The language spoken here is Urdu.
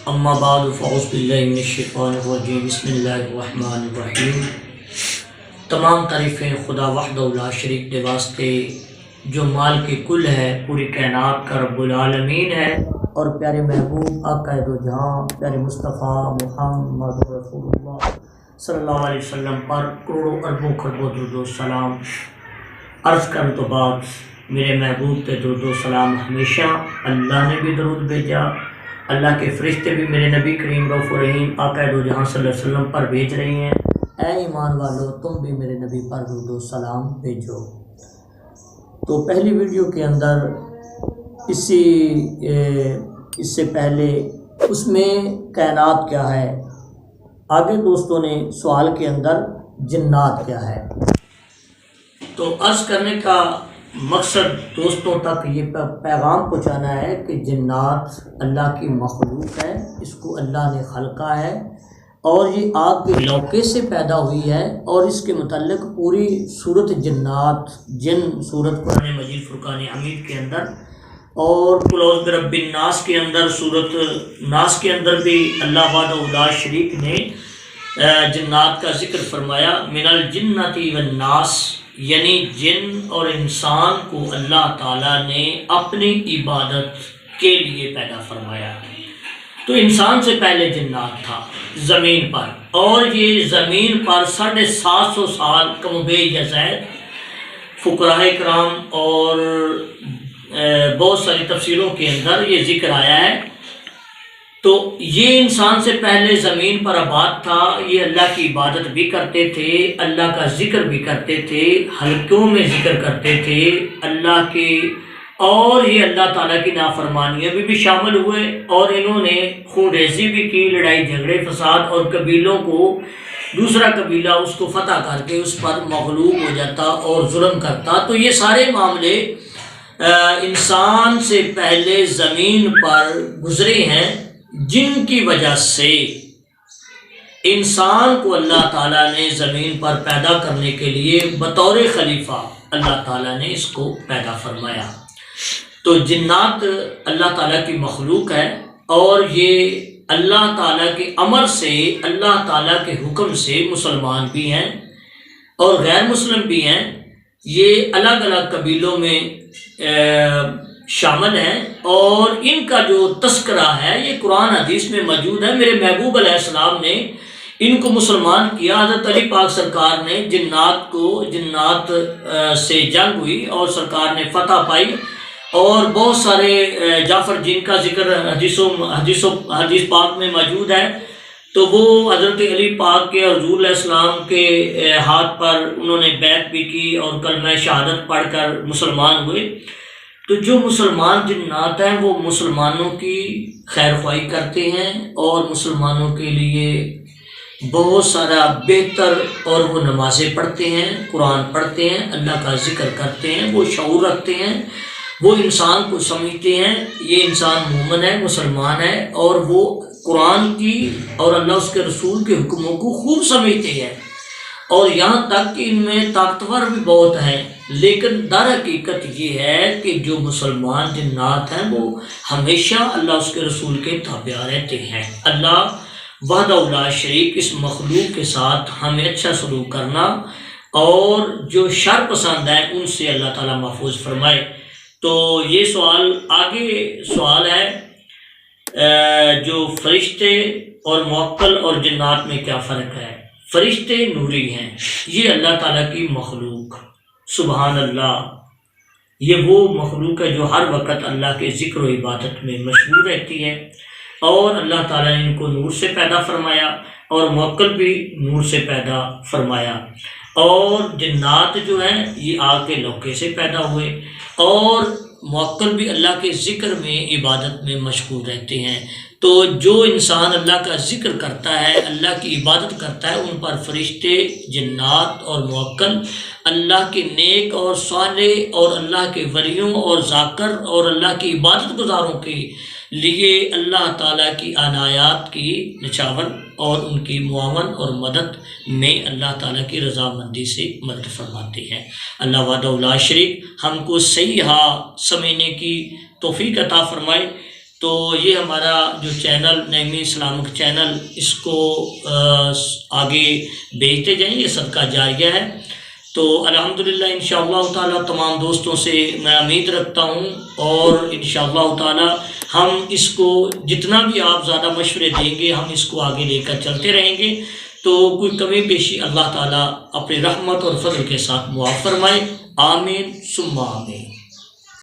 اما بعد فاعوذ باللہ من الشیطان الرجیم بسم اللہ الرحمن الرحیم۔ تمام تعریفیں خدا وحدہ لا شریک کے واسطے جو مال کے کل ہے، پوری کائنات کا رب العالمین ہے، اور پیارے محبوب آقا دو جہاں پیارے مصطفیٰ محمد رسول اللہ صلی اللہ علیہ وسلم پر کروڑوں اربوں خربوں درود و سلام عرض کرنے تو بعد میرے محبوب پہ درود و سلام ہمیشہ اللہ نے بھی درود بھیجا، اللہ کے فرشتے بھی میرے نبی کریم رؤوف الرحیم آقا دو جہاں صلی اللہ علیہ وسلم پر بھیج رہی ہیں۔ اے ایمان والو، تم بھی میرے نبی پر درود و سلام بھیجو۔ تو پہلی ویڈیو کے اندر اس سے پہلے اس میں کائنات کیا ہے، آگے دوستوں نے سوال کے اندر جنات کیا ہے، تو عرض کرنے کا مقصد دوستوں تک یہ پیغام پہنچانا ہے کہ جنات اللہ کی مخلوق ہے، اس کو اللہ نے خلقا ہے، اور یہ آگ کے لوکے سے پیدا ہوئی ہے، اور اس کے متعلق پوری صورت جنات جن صورت قرآن مجید فرقان حمید کے اندر اور قل اعوذ برب الناس کے اندر، صورت ناس کے اندر بھی اللہ وحدہ لا شریک نے جنات کا ذکر فرمایا۔ من الجنۃ والناس، یعنی جن اور انسان کو اللہ تعالیٰ نے اپنی عبادت کے لیے پیدا فرمایا۔ تو انسان سے پہلے جنات تھا زمین پر، اور یہ زمین پر 750 سال کم و بیش یا زائد فقراء کرام اور بہت ساری تفسیروں کے اندر یہ ذکر آیا ہے۔ تو یہ انسان سے پہلے زمین پر آباد تھا، یہ اللہ کی عبادت بھی کرتے تھے، اللہ کا ذکر بھی کرتے تھے، حلقوں میں ذکر کرتے تھے اللہ کے، اور یہ اللہ تعالیٰ کی نافرمانیوں میں بھی شامل ہوئے، اور انہوں نے خون ریزی بھی کی، لڑائی جھگڑے فساد، اور قبیلوں کو دوسرا قبیلہ اس کو فتح کر کے اس پر مغلوب ہو جاتا اور ظلم کرتا۔ تو یہ سارے معاملے انسان سے پہلے زمین پر گزرے ہیں، جن کی وجہ سے انسان کو اللہ تعالیٰ نے زمین پر پیدا کرنے کے لیے بطور خلیفہ اللہ تعالیٰ نے اس کو پیدا فرمایا۔ تو جنات اللہ تعالیٰ کی مخلوق ہے، اور یہ اللہ تعالیٰ کے امر سے، اللہ تعالیٰ کے حکم سے مسلمان بھی ہیں اور غیر مسلم بھی ہیں، یہ الگ الگ قبیلوں میں شامل ہیں، اور ان کا جو تذکرہ ہے یہ قرآن حدیث میں موجود ہے۔ میرے محبوب علیہ السلام نے ان کو مسلمان کیا، حضرت علی پاک سرکار نے جنات سے جنگ ہوئی اور سرکار نے فتح پائی، اور بہت سارے جعفر جن کا ذکر حدیث پاک میں موجود ہے، تو وہ حضرت علی پاک کے اور حضور علیہ السلام کے ہاتھ پر انہوں نے بیعت بھی کی اور کلمہ شہادت پڑھ کر مسلمان ہوئے۔ تو جو مسلمان جنات ہیں وہ مسلمانوں کی خیر خواہی کرتے ہیں، اور مسلمانوں کے لیے بہت سارا بہتر، اور وہ نمازیں پڑھتے ہیں، قرآن پڑھتے ہیں، اللہ کا ذکر کرتے ہیں، وہ شعور رکھتے ہیں، وہ انسان کو سمجھتے ہیں یہ انسان مومن ہے، مسلمان ہے، اور وہ قرآن کی اور اللہ اس کے رسول کے حکموں کو خوب سمجھتے ہیں، اور یہاں تک کہ ان میں طاقتور بھی بہت ہیں۔ لیکن در حقیقت یہ ہے کہ جو مسلمان جنات ہیں وہ ہمیشہ اللہ اس کے رسول کے تابع رہتے ہیں۔ اللہ وحدہ لا شریک اس مخلوق کے ساتھ ہمیں اچھا سلوک کرنا، اور جو شر پسند ہے ان سے اللہ تعالیٰ محفوظ فرمائے۔ تو یہ آگے سوال ہے جو فرشتے اور موکل اور جنات میں کیا فرق ہے۔ فرشتے نوری ہیں، یہ اللہ تعالیٰ کی مخلوق، سبحان اللہ، یہ وہ مخلوق ہے جو ہر وقت اللہ کے ذکر و عبادت میں مشغول رہتی ہے، اور اللہ تعالیٰ نے ان کو نور سے پیدا فرمایا، اور موکل بھی نور سے پیدا فرمایا، اور جنات جو ہیں یہ آگ کے لوکے سے پیدا ہوئے، اور موکل بھی اللہ کے ذکر میں عبادت میں مشغول رہتے ہیں۔ تو جو انسان اللہ کا ذکر کرتا ہے، اللہ کی عبادت کرتا ہے، ان پر فرشتے، جنات اور موکل اللہ کے نیک اور صالح اور اللہ کے ولیوں اور ذاکر اور اللہ کی عبادت گزاروں کے لیے اللہ تعالیٰ کی عنایات کی نچاور اور ان کی معاون اور مدد میں اللہ تعالیٰ کی رضامندی سے مدد فرماتے ہیں۔ اللہ وحدہ لا شریک ہم کو صحیح سمجھنے کی توفیق عطا فرمائے، تو یہ ہمارا جو چینل نعیمی اسلامک چینل، اس کو آگے بھیجتے جائیں، یہ صدقہ جاریہ ہے۔ تو الحمدللہ انشاءاللہ تعالی تمام دوستوں سے میں امید رکھتا ہوں، اور انشاءاللہ تعالی ہم اس کو جتنا بھی آپ زیادہ مشورے دیں گے ہم اس کو آگے لے کر چلتے رہیں گے۔ تو کوئی کمی بیشی اللہ تعالیٰ اپنی رحمت اور فضل کے ساتھ معاف فرمائے، آمین ثم آمین۔